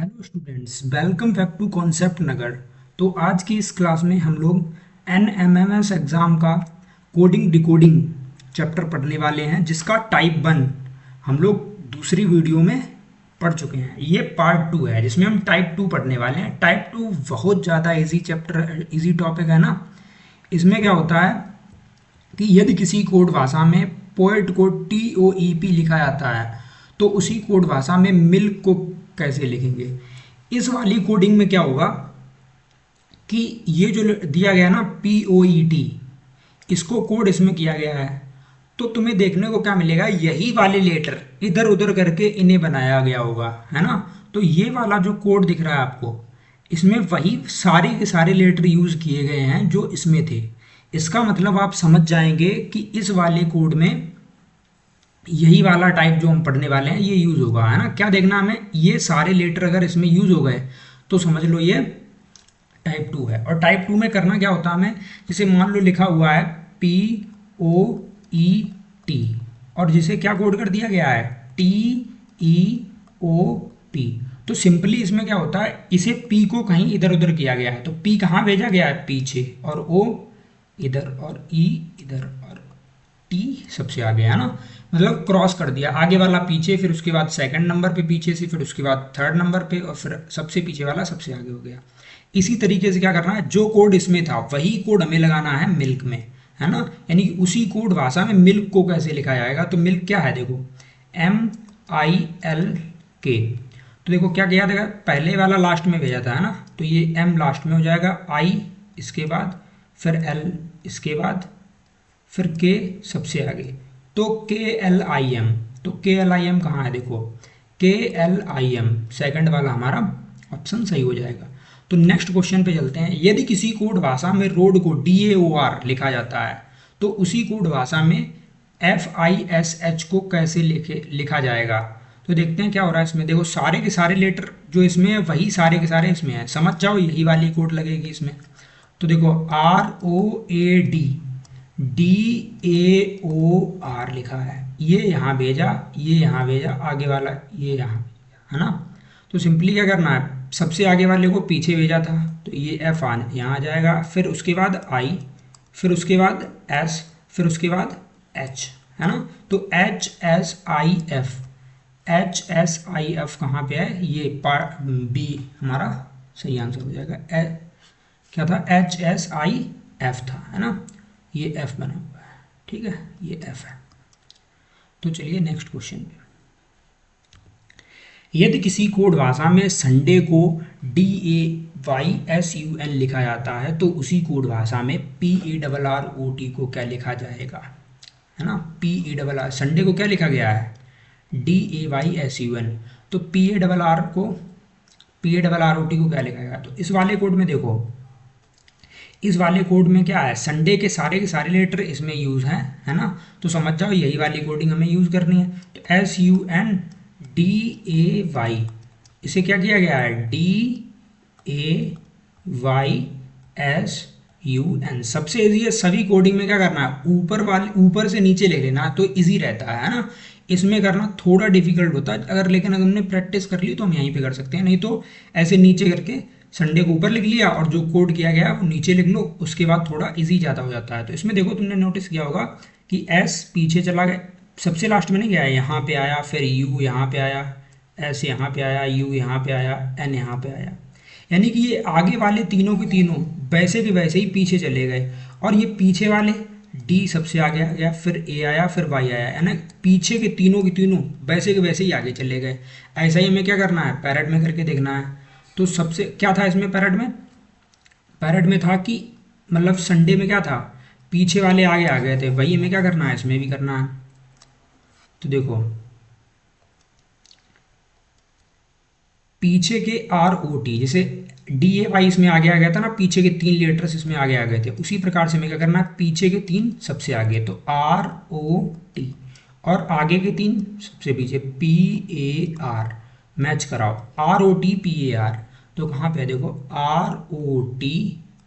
Hello students, welcome back to concept Nagar. तो आज की इस क्लास में हम लोग NMMS एग्ज़ाम का कोडिंग डिकोडिंग चैप्टर पढ़ने वाले हैं, जिसका टाइप 1 हम लोग दूसरी वीडियो में पढ़ चुके हैं। ये पार्ट 2 है जिसमें हम टाइप 2 पढ़ने वाले हैं। टाइप 2 बहुत ज़्यादा इजी चैप्टर, इजी टॉपिक है ना। इसमें क्या होता है कि यदि किसी कोड भाषा में पोएट को TOEP लिखा जाता है तो उसी कोड भाषा में मिल्क को कैसे लिखेंगे। इस वाली कोडिंग में क्या होगा कि ये जो दिया गया ना POET, इसको कोड इसमें किया गया है, तो तुम्हें देखने को क्या मिलेगा, यही वाले लेटर इधर उधर करके इन्हें बनाया गया होगा, है ना। तो ये वाला जो कोड दिख रहा है आपको, इसमें वही सारे के सारे लेटर यूज किए गए हैं जो इसमें थे। इसका मतलब आप समझ जाएंगे कि इस वाले कोड में यही वाला टाइप जो हम पढ़ने वाले हैं ये यूज होगा, है ना। क्या देखना हमें, ये सारे लेटर अगर इसमें यूज हो गए तो समझ लो ये टाइप 2 है। और टाइप 2 में करना क्या होता है हमें, जैसे मान लो लिखा हुआ है POET और जिसे क्या कोड कर दिया गया है TEOP। तो सिंपली इसमें क्या होता है, इसे P को कहीं इधर उधर किया गया है, तो P कहाँ भेजा गया है, पीछे, और O इधर और E इधर और T सबसे आगे, है ना। मतलब क्रॉस कर दिया, आगे वाला पीछे, फिर उसके बाद सेकंड नंबर पे पीछे से, फिर उसके बाद थर्ड नंबर पे, और फिर सबसे पीछे वाला सबसे आगे हो गया। इसी तरीके से क्या करना है, जो कोड इसमें था वही कोड हमें लगाना है मिल्क में, है ना। यानी कि उसी कोड भाषा में मिल्क को कैसे लिखा जाएगा। तो मिल्क क्या है, देखो MILK। तो देखो क्या किया था, पहले वाला लास्ट में भेजा था, है ना, तो ये M लास्ट में हो जाएगा, I इसके बाद, फिर L इसके बाद, फिर K सबसे आगे, तो KLIM। तो KLIM कहाँ है, देखो KLIM सेकंड वाला हमारा ऑप्शन सही हो जाएगा। तो नेक्स्ट क्वेश्चन पे चलते हैं। यदि किसी कोड भाषा में रोड को DAOR लिखा जाता है तो उसी कोड भाषा में FISH को कैसे लिखा जाएगा। तो देखते हैं क्या हो रहा है इसमें। देखो सारे के सारे लेटर जो इसमें है वही सारे के सारे इसमें है, समझ जाओ यही वाली कोड लगेगी इसमें। तो देखो ROAD DAOR लिखा है, ये यहाँ भेजा, ये यहाँ भेजा, आगे वाला ये यहाँ भेजा, है ना। तो सिंपली क्या करना है, सबसे आगे वाले को पीछे भेजा था तो ये F यहाँ आ जाएगा, फिर उसके बाद I, फिर उसके बाद S, फिर उसके बाद H, है ना। तो HSIF कहाँ पे है, ये पार्ट B हमारा सही आंसर हो जाएगा। क्या था, HSIF था, है ना, ये F बना हुआ है, ठीक है, ये F है। तो चलिए नेक्स्ट क्वेश्चन पे। यदि किसी कोड भाषा में संडे को DAYSUN लिखा जाता है तो उसी कोड भाषा में PARROT को क्या लिखा जाएगा, है ना। PARR संडे को क्या लिखा गया है, DAYSUN। तो PARROT को क्या लिखा गया। तो इस वाले कोड में देखो, इस वाले कोड में क्या है, संडे के सारे लेटर इसमें यूज हैं, है ना। तो समझ जाओ यही वाली कोडिंग हमें यूज करनी है। तो SUNDAY, इसे क्या किया गया है, DAYSUN। सबसे इजी है, सभी कोडिंग में क्या करना है, ऊपर से नीचे ले लेना तो इजी रहता है ना। इसमें करना थोड़ा डिफिकल्ट होता है, अगर लेकिन अगर हमने प्रैक्टिस कर ली तो हम यहीं पे कर सकते हैं, नहीं तो ऐसे नीचे करके संडे को ऊपर लिख लिया और जो कोड किया गया वो नीचे लिख लो, उसके बाद थोड़ा इजी ज़्यादा हो जाता है। तो इसमें देखो तुमने नोटिस किया होगा कि S पीछे चला गया, सबसे लास्ट में नहीं गया, यहाँ पे आया, फिर U यहाँ पे आया, S यहाँ पे आया, U यहाँ पे आया, N यहाँ पे आया। यानी कि ये आगे वाले तीनों के तीनों वैसे के वैसे ही पीछे चले गए, और ये पीछे वाले D सबसे आगे आ गया, फिर A आया, फिर Y आया, है ना। पीछे के तीनों वैसे के वैसे ही आगे चले गए। ऐसा ही हमें क्या करना है, पैरेट में करके देखना है। तो सबसे क्या था इसमें, पैरेट में था कि मतलब संडे में क्या था, पीछे वाले आगे आ गए थे, वही हमें क्या करना है इसमें भी करना है। तो देखो पीछे के ROT, जैसे DAY इसमें आगे आ गया था ना, पीछे के 3 लेटर्स इसमें आगे आ गए थे, उसी प्रकार से हमें क्या करना है, पीछे के 3 सबसे आगे, तो ROT, और आगे के 3 सबसे पीछे PAR, मैच कराओ ROT PAR। तो कहाँ पे है, देखो ROT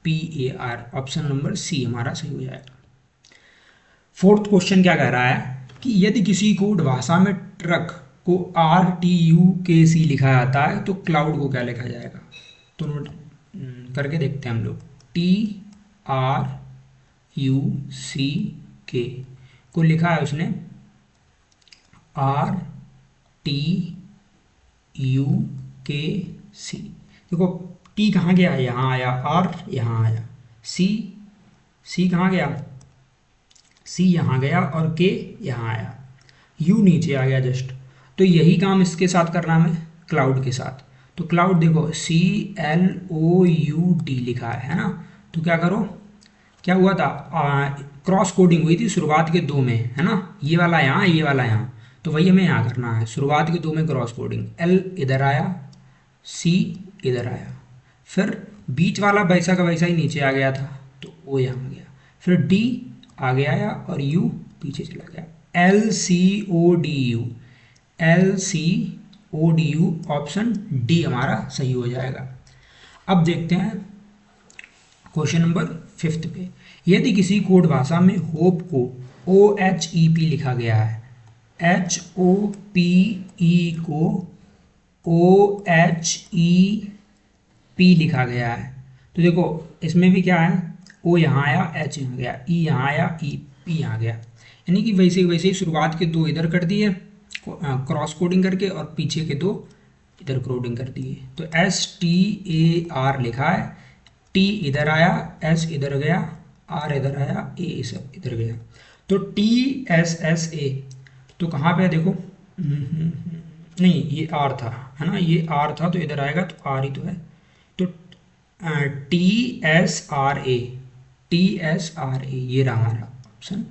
PAR, option number C हमारा सही हो जाएगा। फोर्थ क्वेश्चन क्या कह रहा है कि यदि किसी कोड भाषा में ट्रक को RTUKC लिखा जाता है तो क्लाउड को क्या लिखा जाएगा? तो नोट करके देखते हैं हम लोग। TRUCK को लिखा है उसने RTUKC। देखो T कहाँ गया? यहाँ आया, R यहाँ आया, C कहाँ गया? C यहाँ गया और K यहाँ आया, U नीचे आ गया जस्ट। तो यही काम इसके साथ करना है क्लाउड के साथ। तो क्लाउड देखो CLOUD लिखा है ना। तो क्या करो, क्या हुआ था? क्रॉस कोडिंग हुई थी शुरुआत के दो में, है ना। ये वाला यहाँ, ये वाला यहाँ, तो वही हमें यहाँ करना है। शुरुआत के दो में क्रॉस कोडिंग, L इधर आया, C इधर आया, फिर बीच वाला वैसा का वैसा ही नीचे आ गया था तो O यहाँ आ गया, फिर D आगे आया और U पीछे चला गया। LCODU ऑप्शन डी हमारा सही हो जाएगा। अब देखते हैं क्वेश्चन नंबर 5 पे। यदि किसी कोड भाषा में होप को OHEP लिखा गया है, HOPE को OHEP लिखा गया है, तो देखो इसमें भी क्या है, O यहाँ आया, H यहाँ गया, E यहाँ आया, P यहाँ गया, यानी कि वैसे वैसे ही शुरुआत के दो इधर कर दिए क्रॉस कोडिंग करके और पीछे के दो इधर कोडिंग कर दिए। तो STAR लिखा है, T इधर आया, S इधर गया, R इधर आया, A सब इधर गया। तो TSSA तो कहाँ पे है देखो, नहीं ये R था, है ना, ये R था तो इधर आएगा तो R ही तो है। तो TSRA ये रहा हमारा ऑप्शन,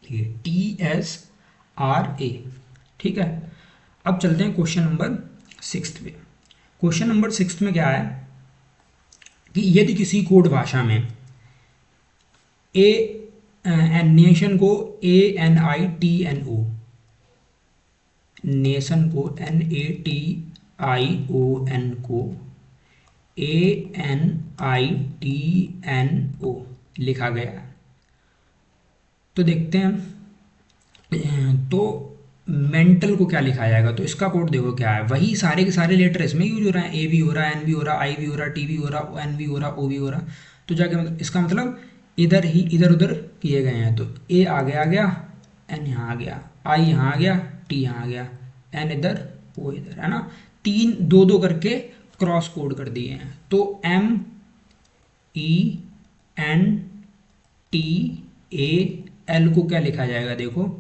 ये TSRA। ठीक है, अब चलते हैं क्वेश्चन नंबर 6 पे। क्वेश्चन नंबर 6 में क्या है कि यदि किसी कोड भाषा में नेशन को ANITNO, नेशन को NATION को ANITNO लिखा गया है, तो देखते हैं तो मेंटल को क्या लिखा जाएगा। तो इसका कोड देखो क्या है, वही सारे के सारे लेटर इसमें यूज हो रहे हैं, A भी हो रहा है, N भी हो रहा है, I भी हो रहा है, T भी हो रहा है, N भी हो रहा है, O भी हो रहा है। तो जाके इसका मतलब इधर ही इधर उधर किए गए हैं। तो A आगे आ गया, N यहाँ आ गया, I यहाँ आ गया, T यहाँ आ गया, N इधर, O इधर, है ना। तीन दो दो करके क्रॉस कोड कर दिए हैं। तो MENTAL को क्या लिखा जाएगा, देखो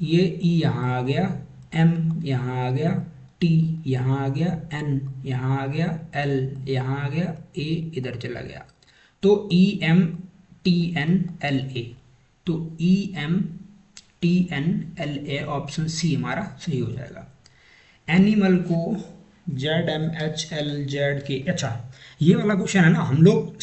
ये E यहाँ आ गया, M यहाँ आ गया, T यहाँ आ गया, N यहाँ आ गया, L यहाँ आ गया, A इधर चला गया। तो EMTNLA, तो EMTNLA ऑप्शन सी हमारा सही हो जाएगा। एनिमल को ZMHLZK। अच्छा, ये वाला क्वेश्चन है ना, हम लोग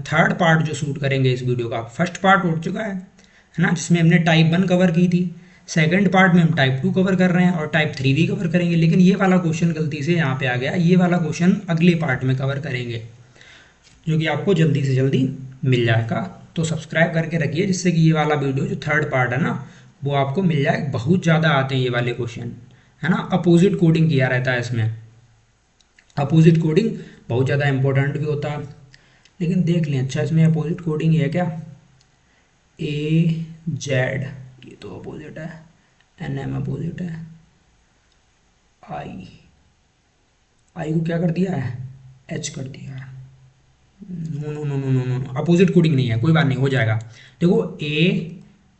थर्ड पार्ट जो शूट करेंगे इस वीडियो का, फर्स्ट पार्ट हो चुका है ना, जिसमें हमने टाइप 1 कवर की थी। सेकंड पार्ट में हम टाइप 2 कवर कर रहे हैं और टाइप 3 भी कवर करेंगे, लेकिन ये वाला क्वेश्चन गलती से यहाँ पे आ गया। ये वाला क्वेश्चन अगले पार्ट में कवर करेंगे, जो कि आपको जल्दी से जल्दी मिल जाएगा। तो सब्सक्राइब करके रखिए, जिससे कि ये वाला वीडियो जो थर्ड पार्ट है ना वो आपको मिल जाए। बहुत ज़्यादा आते हैं ये वाले क्वेश्चन, है ना। अपोजिट कोडिंग किया रहता है इसमें, अपोजिट कोडिंग बहुत ज़्यादा इंपॉर्टेंट भी होता है। लेकिन देख लें, अच्छा इसमें अपोजिट कोडिंग है क्या, AZ ये तो अपोजिट है, NM अपोजिट है, I को क्या कर दिया है, H कर दिया है। No no no no no no, opposite coding नहीं है, कोई बात नहीं, हो जाएगा। देखो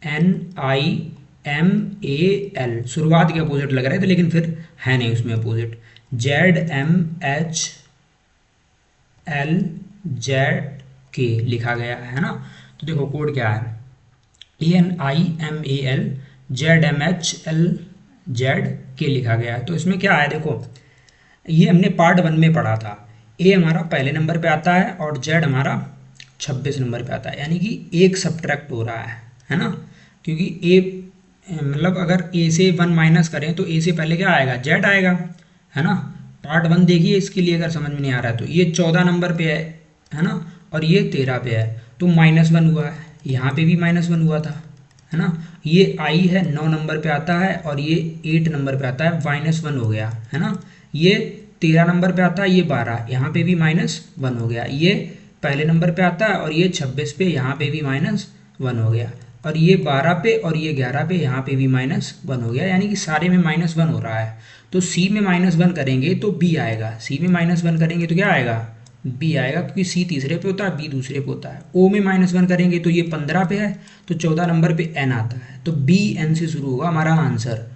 ANIMAL शुरुआत के अपोजिट लग रहे थे, लेकिन फिर है नहीं उसमें अपोजिट। ZMHLZK लिखा गया है ना। तो देखो कोड क्या है, ANIMAL ZMHLZK लिखा गया है। तो इसमें क्या है, देखो ये हमने पार्ट 1 में पढ़ा था। A हमारा पहले नंबर पे आता है और Z हमारा 26 नंबर पे आता है, यानी कि एक सब्ट्रैक्ट हो रहा है ना। क्योंकि A मतलब अगर A से 1 माइनस करें तो A से पहले क्या आएगा, Z आएगा, है ना। पार्ट 1 देखिए, इसके लिए अगर समझ में नहीं आ रहा है तो ये 14 नंबर पे है ना, और ये 13 पे है, तो -1 हुआ है, यहाँ पे भी -1 हुआ था, है ना। ये आई है 9 नंबर पे आता है और ये 8 नंबर पे आता है, -1 हो गया, है ना। ये 13 नंबर पे आता है, ये 12, यहाँ पे भी -1 हो गया। ये पहले नंबर पे आता है और ये 26 पे, यहाँ पे भी -1 हो गया। और ये 12 पे और ये 11 पे, यहाँ पे भी -1 हो गया, यानी कि सारे में -1 हो रहा है। तो सी में -1 करेंगे तो बी आएगा, सी में -1 करेंगे तो क्या आएगा, बी आएगा, क्योंकि सी तीसरे पे होता है, बी दूसरे पे होता है। ओ में -1 करेंगे तो ये 15 पे है, तो 14 नंबर पे एन आता है, तो बी एन से शुरू होगा हमारा आंसर,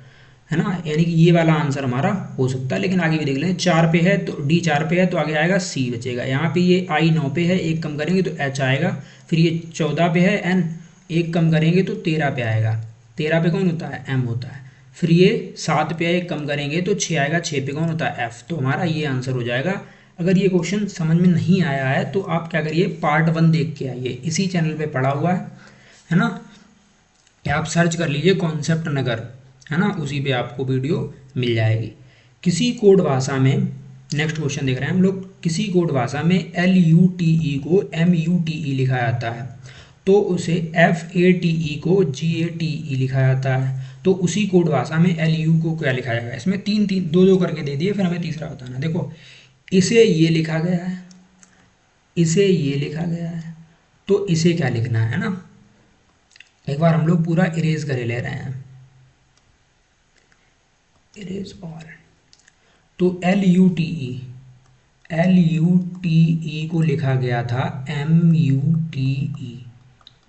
है ना। यानी कि ये वाला आंसर हमारा हो सकता है। लेकिन आगे भी देख लें, 4 पे है तो डी 4 पे है तो आगे आएगा सी बचेगा। यहाँ पे ये आई 9 पे है, एक कम करेंगे तो एच आएगा। फिर ये 14 पे है एन, एक कम करेंगे तो 13 पे आएगा। 13 पे कौन होता है, एम होता है। फिर ये 7 पे है, एक कम करेंगे तो 6 आएगा, 6 पे कौन होता है, एफ। तो हमारा ये आंसर हो जाएगा। अगर ये क्वेश्चन समझ में नहीं आया है तो आप क्या करिए, पार्ट 1 देख के आइए, इसी चैनल पे पढ़ा हुआ है ना। आप सर्च कर लीजिए कॉन्सेप्ट नगर, है ना, उसी पे आपको वीडियो मिल जाएगी। किसी कोड भाषा में, नेक्स्ट क्वेश्चन देख रहे हैं हम लोग, किसी कोड भाषा में LUTE को MUTE लिखा जाता है तो उसे FATE को GATE लिखा जाता है। तो उसी कोड भाषा में LU को क्या लिखा जाएगा। इसमें तीन तीन दो दो करके दे दिए, फिर हमें तीसरा बताना। देखो, इसे ये लिखा गया है, इसे ये लिखा गया है, तो इसे क्या लिखना है ना। एक बार हम लोग पूरा इरेज करे ले रहे हैं, इरेज ऑल। तो LUTE को लिखा गया था MUTE।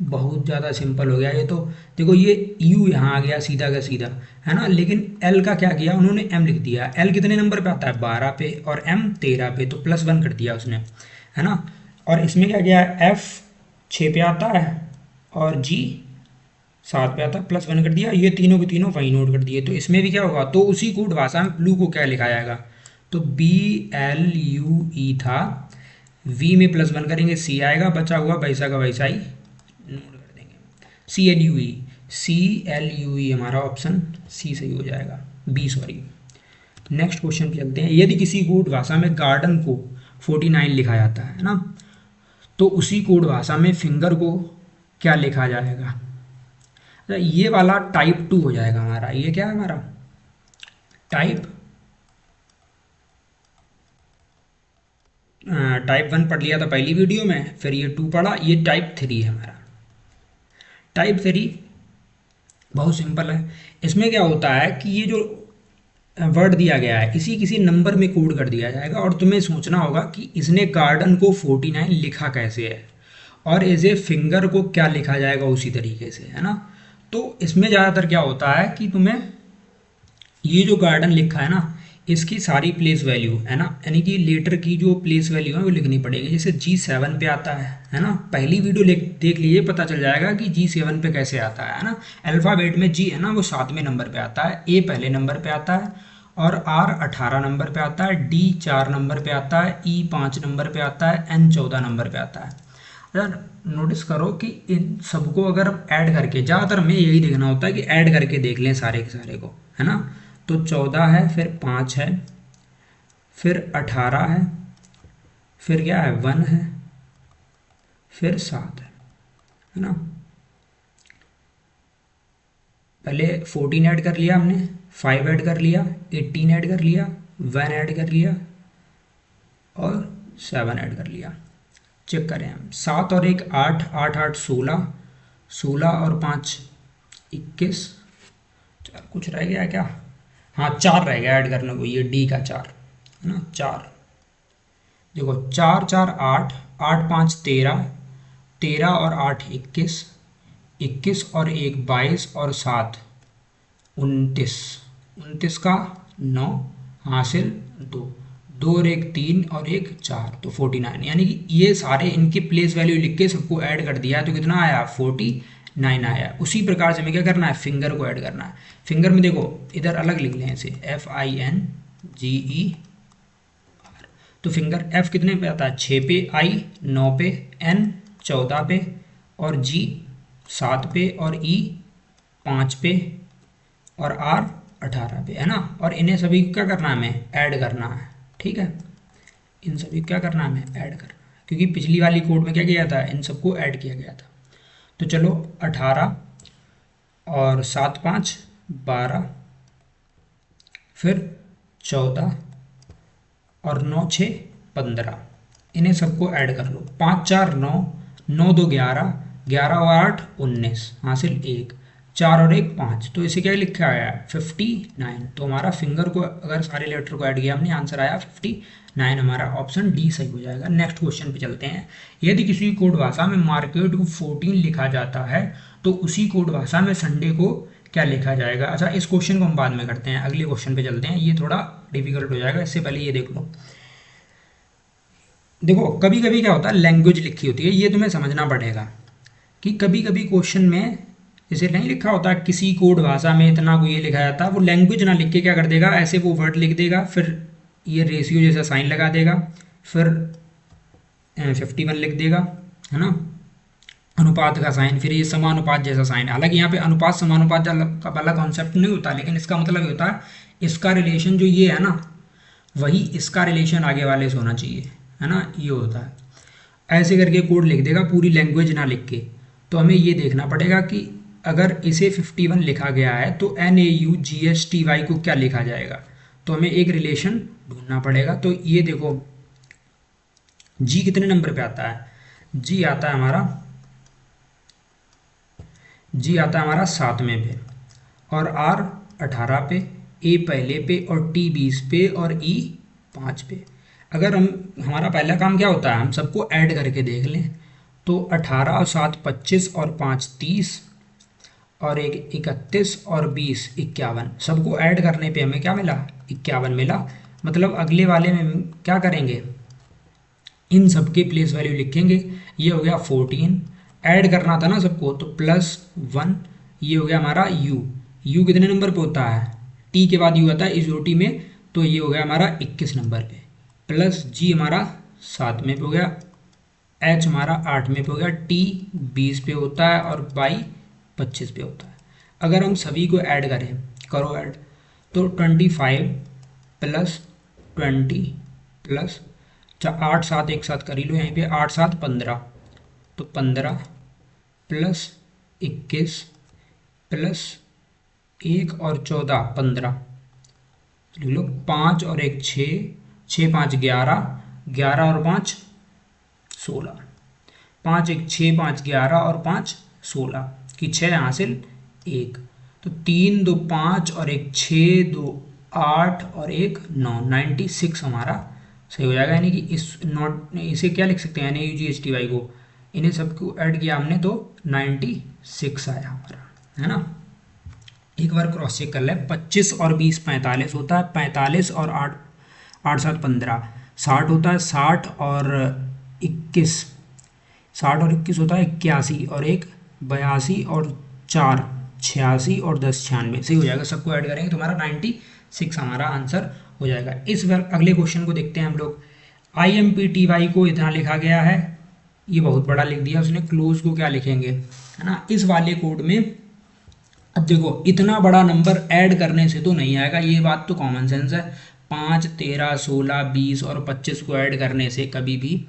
बहुत ज़्यादा सिंपल हो गया ये तो। देखो ये U यहाँ आ गया सीधा का सीधा, है ना। लेकिन L का क्या किया उन्होंने, M लिख दिया। L कितने नंबर पे आता है, 12 पे, और M 13 पे, तो +1 कर दिया उसने, है ना। और इसमें क्या किया, F 6 पे आता है और G 7 पे आता है, +1 कर दिया। ये तीनों के तीनों वही नोट कर दिए। तो इसमें भी क्या होगा, तो उसी कोड भाषा में ब्लू को क्या लिखा जाएगा, तो BLUE था, V में +1 करेंगे, C आएगा, बचा हुआ वैसा का वैसा ही नोट कर देंगे। CLUE हमारा ऑप्शन सी सही हो जाएगा, बी सॉरी। नेक्स्ट क्वेश्चन पे चलते हैं। यदि किसी कोड भाषा में गार्डन को 49 लिखा जाता है ना, तो उसी कोड भाषा में फिंगर को क्या लिखा जाएगा। ये वाला टाइप 2 हो जाएगा हमारा। ये क्या है हमारा, टाइप 1 पढ़ लिया था पहली वीडियो में, फिर ये 2 पढ़ा, ये टाइप 3 है हमारा। टाइप 3 बहुत सिंपल है। इसमें क्या होता है कि ये जो वर्ड दिया गया है इसी किसी नंबर में कोड कर दिया जाएगा, और तुम्हें सोचना होगा कि इसने गार्डन को 49 लिखा कैसे है, और एज ए फिंगर को क्या लिखा जाएगा उसी तरीके से, है ना। तो इसमें ज़्यादातर क्या होता है कि तुम्हें ये जो गार्डन लिखा है ना, इसकी सारी प्लेस वैल्यू, है ना, यानी कि लेटर की जो प्लेस वैल्यू है वो लिखनी पड़ेगी। जैसे G7 पे आता है ना, पहली वीडियो देख लीजिए, पता चल जाएगा कि G7 पे कैसे आता है ना। अल्फ़ाबेट में G है ना वो 7वें नंबर पे आता है, A पहले नंबर पे आता है, और R 18 नंबर पे आता है, D 4 नंबर पे आता है, E 5 नंबर पे आता है, N 14 नंबर पे आता है। अगर नोटिस करो कि इन सबको अगर ऐड करके, ज़्यादातर हमें यही देखना होता है कि ऐड करके देख लें सारे के सारे को, है ना। तो 14 है, फिर 5 है, फिर 18 है, फिर क्या है 1 है, फिर 7 है ना। पहले 14 ऐड कर लिया हमने, 5 ऐड कर लिया, 18 ऐड कर लिया, 1 ऐड कर लिया और 7 ऐड कर लिया। चेक करें हम, 7 और 1 8, 8 8 16, 16 और 5 21, कुछ रह गया क्या, हाँ 4 रह गया ऐड करने को, ये डी का 4 है ना, 4। देखो 4 4 8, 8 5 13, 13 और 8 21, 21 और 1 22 और 7 29, 29 का 9 हासिल 2, 2 और 1 3 और 1 4, तो 49। यानी कि ये सारे इनकी प्लेस वैल्यू लिख के सबको ऐड कर दिया तो कितना आया 49 आया। उसी प्रकार से हमें क्या करना है, फिंगर को ऐड करना है। फिंगर में देखो इधर अलग लिख लें इसे, FINGER। तो फिंगर F कितने पे आता है, 6 पे, I 9 पे, N 14 पे, और G 7 पे, और E 5 पे, और R 18 पे, है ना। और इन्हें सभी को क्या करना है, हमें ऐड करना है, ठीक है। इन सभी को क्या करना है, हमें ऐड करना है, क्योंकि पिछली वाली कोड में क्या किया था, इन सबको ऐड किया गया था। तो चलो 18 और 7 5 12, फिर 14 और 9 6 15। इन्हें सबको ऐड कर लो। 5 4 9, 9 2 11, 11 और 8 19, हासिल 1, 4 और 1 5। तो इसे क्या लिखा आया है 59। तो हमारा फिंगर को अगर सारे लेटर को ऐड किया हमने, आंसर आया 59। हमारा ऑप्शन डी सही हो जाएगा। नेक्स्ट क्वेश्चन पे चलते हैं। यदि किसी कोड भाषा में मार्केट को 14 लिखा जाता है तो उसी कोड भाषा में संडे को क्या लिखा जाएगा। अच्छा, इस क्वेश्चन को हम बाद में करते हैं, अगले क्वेश्चन पे चलते हैं, ये थोड़ा डिफिकल्ट हो जाएगा। इससे पहले ये देख लो। देखो कभी कभी क्या होता है, लैंग्वेज लिखी होती है, ये तुम्हें समझना पड़ेगा कि कभी कभी क्वेश्चन में जैसे नहीं लिखा होता किसी कोड भाषा में इतना को ये लिखा जाता है, वो लैंग्वेज ना लिख के क्या कर देगा, ऐसे वो वर्ड लिख देगा, फिर ये रेशियो जैसा साइन लगा देगा, फिर 51 लिख देगा, है ना, अनुपात का साइन, फिर ये समानुपात जैसा साइन। हालांकि यहाँ पे अनुपात समानुपात का वाला कॉन्सेप्ट नहीं होता, लेकिन इसका मतलब ये होता है इसका रिलेशन जो ये है ना, वही इसका रिलेशन आगे वाले से होना चाहिए, है ना, ये होता है। ऐसे करके कोड लिख देगा पूरी लैंग्वेज ना लिख के। तो हमें ये देखना पड़ेगा कि अगर इसे 51 लिखा गया है तो NAUGSTY को क्या लिखा जाएगा। तो हमें एक रिलेशन ढूंढना पड़ेगा। तो ये देखो जी कितने नंबर पे आता है, जी आता है हमारा 7वें पे, और R 18 पे, A पहले पे, और T 20 पे, और E 5 पे। अगर हमारा पहला काम क्या होता है, हम सबको ऐड करके देख लें। तो 18 और 7 25, और 5 30, और 1 31, और 20 51। सबको ऐड करने पे हमें क्या मिला, 51 मिला। मतलब अगले वाले में हम क्या करेंगे, इन सबके प्लेस वैल्यू लिखेंगे। ये हो गया 14, ऐड करना था ना सबको, तो +1। ये हो गया हमारा यू कितने नंबर पे होता है, टी के बाद यू आता है इस OT में, तो ये हो गया हमारा 21 नंबर पे, प्लस जी हमारा 7वें पे हो गया, एच हमारा 8वें पे हो गया, टी 20 पे होता है, और बाई 25 पे होता है। अगर हम सभी को ऐड करें, करो ऐड, तो 25 + 20 प्लस 8 7 एक साथ कर ही लो यहीं पे, 8 7 15, तो 15 + 21 + 1 और 14 15, लिख लो 5 और 1 6, 6 5 11, 11 और 5 16, 5 1 6 5 11 और 5 16 की 6 हासिल 1। तो 3 2 5 और 1 6, 2 8 और 1 9, 96 हमारा सही हो जाएगा। यानी कि इसे क्या लिख सकते हैं, NAUGSTY को, इन्हें सबको ऐड किया हमने तो 96 आया हमारा, है ना। एक बार क्रॉस चेक कर ले, 25 और 20 45 होता है, 45 और 8 8 7 15 60 होता है, 60 और 21 होता है 81, और 1 82, और 4 86, और 10 96 सही हो जाएगा। सबको ऐड करेंगे तो हमारा 96 हमारा आंसर हो जाएगा। इस बार अगले क्वेश्चन को देखते हैं हम लोग। IMPTY को इतना लिखा गया है, ये बहुत बड़ा लिख दिया उसने, क्लोज को क्या लिखेंगे, है ना। इस वाले कोड में अब देखो इतना बड़ा नंबर ऐड करने से तो नहीं आएगा, ये बात तो कॉमन सेंस है। 5 13 16 20 और 25 को ऐड करने से कभी भी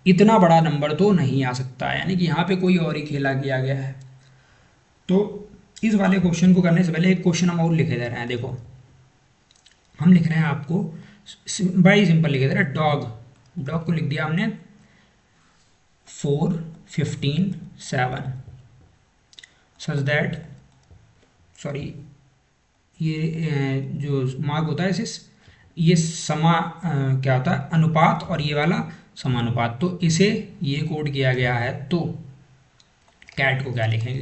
इतना बड़ा नंबर तो नहीं आ सकता है, यानी कि यहाँ पे कोई और ही खेला किया गया है। तो इस वाले क्वेश्चन को करने से पहले एक क्वेश्चन हम और लिखे दे रहे हैं। देखो हम लिख रहे हैं आपको बड़ी सिंपल लिखे दे रहे हैं, डॉग को लिख दिया हमने 4 15 7, सच दैट, सॉरी ये जो मार्क होता है इसे, ये क्या होता है अनुपात, और ये वाला समानुपात। तो इसे ये कोड किया गया है। तो कैट को क्या लिखेंगे,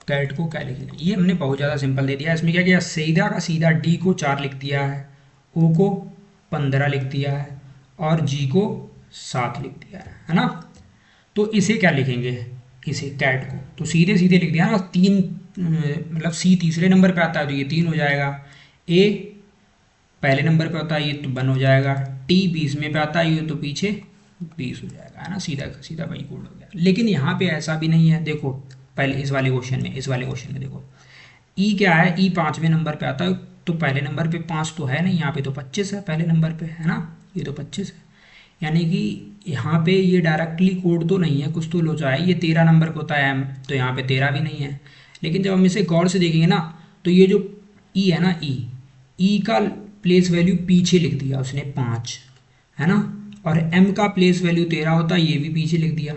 कैट को क्या लिखेंगे, ये हमने बहुत ज़्यादा सिंपल दे दिया। इसमें क्या किया, सीधा का सीधा डी को 4 लिख दिया है, ओ को 15 लिख दिया है, और जी को 7 लिख दिया है ना। तो इसे क्या लिखेंगे, इसे कैट को तो सीधे सीधे लिख दिया ना। 3 मतलब सी तीसरे नंबर पे आता है तो ये 3 हो जाएगा, ए पहले नंबर पे होता है ये तो 1 हो जाएगा, टी 20वें पे आता है ये तो पीछे 20 हो जाएगा, है ना। सीधा सीधा वही कोड हो गया। लेकिन यहाँ पे ऐसा भी नहीं है। देखो पहले इस वाले क्वेश्चन में देखो ई क्या है, ई 5वें नंबर पे आता है, तो पहले नंबर पे 5 तो है नहीं, यहाँ पे तो 25 है पहले नंबर पे, है ना, ये तो 25 है। यानी कि यहाँ पे ये डायरेक्टली कोड तो नहीं है, कुछ तो लोचा है। ये 13 नंबर पे होता है m, तो यहाँ पे 13 भी नहीं है। लेकिन जब हम इसे गौर से देखेंगे ना, तो ये जो ई है ना, ई का प्लेस वैल्यू पीछे लिख दिया उसने 5, है ना। और m का प्लेस वैल्यू 13 होता है, ये भी पीछे लिख दिया।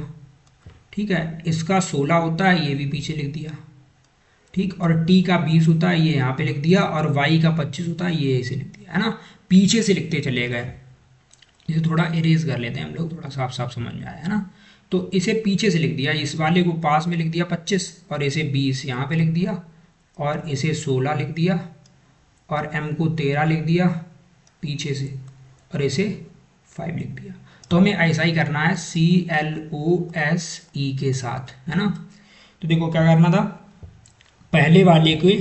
ठीक है, इसका 16 होता है, ये भी पीछे लिख दिया। ठीक, और t का 20 होता है, ये यहाँ पे लिख दिया। और y का 25 होता है, ये ऐसे लिख दिया, है ना। पीछे से लिखते चले गए। इसे थोड़ा इरेज कर लेते हैं हम लोग, थोड़ा साफ साफ समझ में आया, है ना। तो इसे पीछे से लिख दिया, इस वाले को पास में लिख दिया 25, और इसे 20 यहाँ पे लिख दिया, और इसे 16 लिख दिया, और m को 13 लिख दिया पीछे से, और इसे 5 लिख दिया। तो हमें ऐसा ही करना है CLOSE के साथ, है ना। तो देखो क्या करना था, पहले वाले के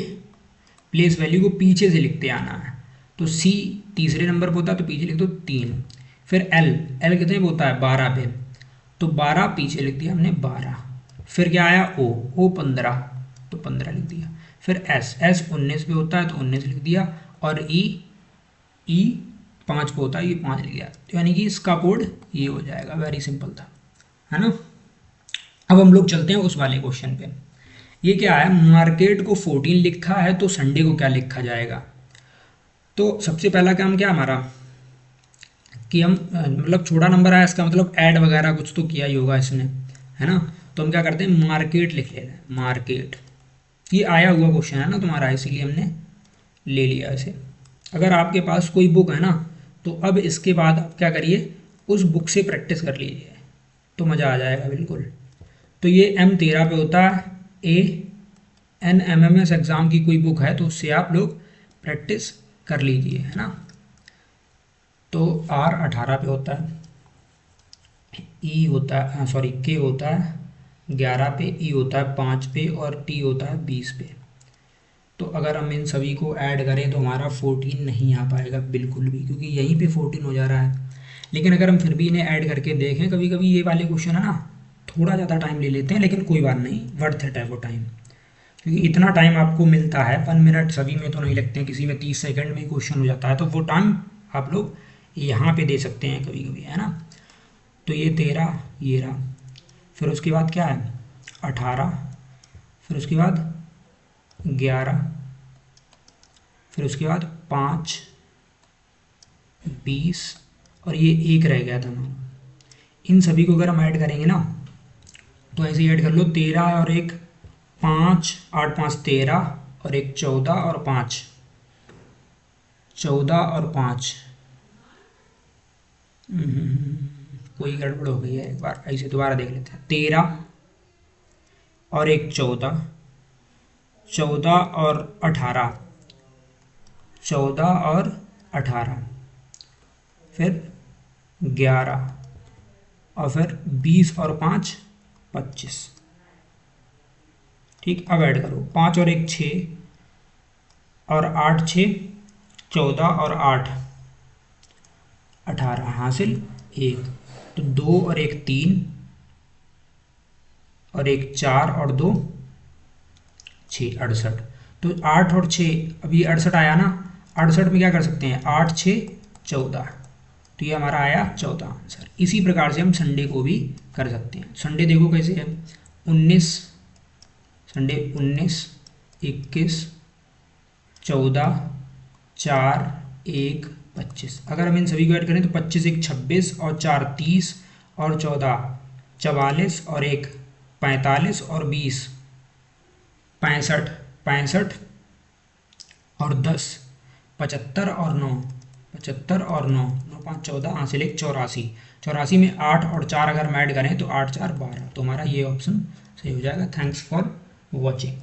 प्लेस वैल्यू को पीछे से लिखते आना है। तो C तीसरे नंबर पर होता है, तो पीछे लिख दो 3। फिर L कितने पे होता है, 12 पे, तो 12 पीछे लिख दिया हमने 12। फिर क्या आया, O 15, तो 15 लिख दिया। फिर S 19 पे होता है, तो 19 लिख दिया। और E 5 पे होता है, ये 5 लिख दिया। तो यानी कि इसका कोड ये हो जाएगा, वेरी सिंपल था, है ना। अब हम लोग चलते हैं उस वाले क्वेश्चन पे। ये क्या है, मार्केट को 14 लिखा है, तो संडे को क्या लिखा जाएगा। तो सबसे पहला काम क्या हमारा, कि हम मतलब छोटा नंबर आया, इसका मतलब ऐड वगैरह कुछ तो किया ही होगा इसने, है ना। तो हम क्या करते हैं, मार्केट लिख लेते हैं, मार्केट। ये आया हुआ क्वेश्चन है ना तुम्हारा, इसीलिए हमने ले लिया इसे। अगर आपके पास कोई बुक है ना, तो अब इसके बाद आप क्या करिए, उस बुक से प्रैक्टिस कर लीजिए, तो मज़ा आ जाएगा बिल्कुल। तो ये M13 पे होता है, ANMMS एग्ज़ाम की कोई बुक है तो उससे आप लोग प्रैक्टिस कर लीजिए, है ना। तो R18 पे होता है, E होता है, सॉरी K होता है 11 पे, E होता है 5 पे, और T होता है 20 पे। तो अगर हम इन सभी को ऐड करें तो हमारा 14 नहीं आ पाएगा बिल्कुल भी, क्योंकि यहीं पे 14 हो जा रहा है। लेकिन अगर हम फिर भी इन्हें ऐड करके देखें, कभी कभी ये वाले क्वेश्चन है ना थोड़ा ज़्यादा टाइम ले लेते हैं, लेकिन कोई बात नहीं, वर्थ इट है वो टाइम। क्योंकि इतना टाइम आपको मिलता है, 1 मिनट सभी में तो नहीं लगते हैं, किसी में 30 सेकंड में क्वेश्चन हो जाता है, तो वो टाइम आप लोग यहाँ पे दे सकते हैं कभी कभी, है ना। तो ये 13 ये रहा, फिर उसके बाद क्या है 18, फिर उसके बाद 11, फिर उसके बाद 5, 20, और ये 1 रह गया था ना। इन सभी को अगर हम ऐड करेंगे ना, तो ऐसे ही ऐड कर लो, 13 और 1 5, 8 5 13, और 1 14, और 5 14, और 5 कोई गड़बड़ हो गई है, एक बार ऐसे दोबारा देख लेते हैं। 13 और 1 14, 14 और 18, 14 और 18, फिर 11, और फिर 20 और 5 25। ठीक, अब ऐड करो, 5 और 1 6, और 8 6 14, और 8 18, हासिल 1। तो 2 और 1 3, और 1 4, और 2 6 68। तो 8 और 6, अभी 68 आया ना, 68 में क्या कर सकते हैं, 8 6 14, तो ये हमारा आया 14 आंसर। इसी प्रकार से हम संडे को भी कर सकते हैं। संडे देखो कैसे है, 19 संडे 19 21 14 4 1 25। अगर हम इन सभी को ऐड करें तो 25 1 26, और 4 30, और 14 44, और 1 45, और 20 65 65, और 10 75, और 9 75, और 9 9 5 14, हासिल 1 84। 84 में 8 और 4 अगर हम ऐड करें तो 8 4 12, तो हमारा ये ऑप्शन सही हो जाएगा। Thanks for watching.